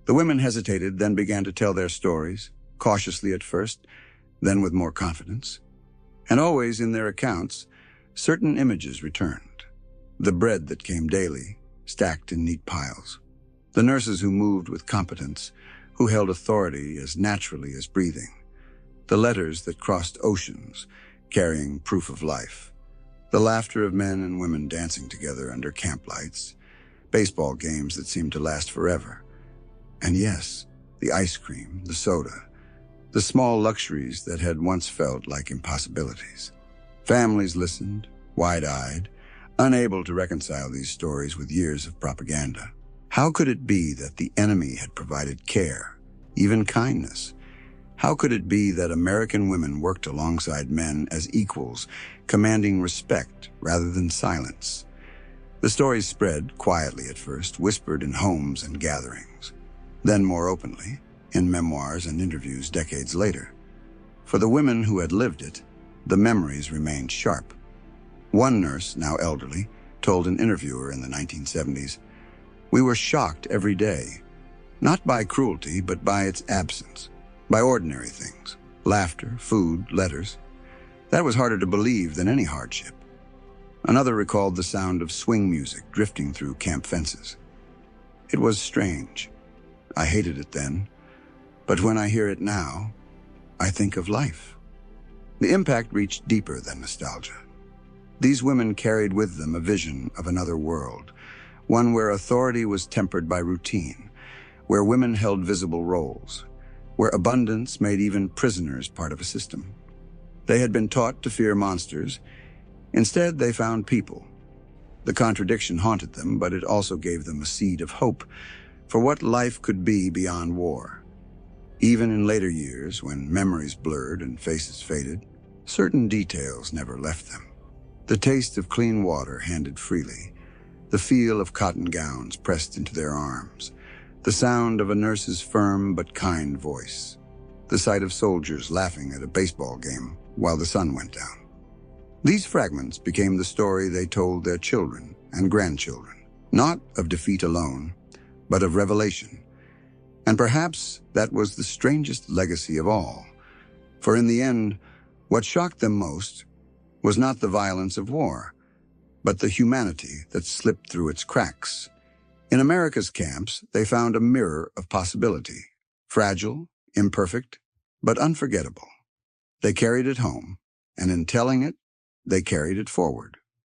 The women hesitated, then began to tell their stories, cautiously at first, then with more confidence. And always in their accounts, certain images returned. The bread that came daily, stacked in neat piles. The nurses who moved with competence, who held authority as naturally as breathing. The letters that crossed oceans, carrying proof of life. The laughter of men and women dancing together under camp lights. Baseball games that seemed to last forever. And yes, the ice cream, the soda, the small luxuries that had once felt like impossibilities. Families listened, wide-eyed, unable to reconcile these stories with years of propaganda. How could it be that the enemy had provided care, even kindness? How could it be that American women worked alongside men as equals, commanding respect rather than silence? The stories spread, quietly at first, whispered in homes and gatherings, then more openly, in memoirs and interviews decades later. For the women who had lived it, the memories remained sharp. One nurse, now elderly, told an interviewer in the 1970s, "We were shocked every day, not by cruelty, but by its absence, by ordinary things, laughter, food, letters. That was harder to believe than any hardship." Another recalled the sound of swing music drifting through camp fences. "It was strange. I hated it then, but when I hear it now, I think of life." The impact reached deeper than nostalgia. These women carried with them a vision of another world, one where authority was tempered by routine, where women held visible roles, where abundance made even prisoners part of a system. They had been taught to fear monsters. Instead, they found people. The contradiction haunted them, but it also gave them a seed of hope for what life could be beyond war. Even in later years, when memories blurred and faces faded, certain details never left them. The taste of clean water handed freely, the feel of cotton gowns pressed into their arms, the sound of a nurse's firm but kind voice, the sight of soldiers laughing at a baseball game while the sun went down. These fragments became the story they told their children and grandchildren, not of defeat alone, but of revelation. And perhaps that was the strangest legacy of all, for in the end, what shocked them most was not the violence of war, but the humanity that slipped through its cracks. In America's camps, they found a mirror of possibility, fragile, imperfect, but unforgettable. They carried it home, and in telling it, they carried it forward.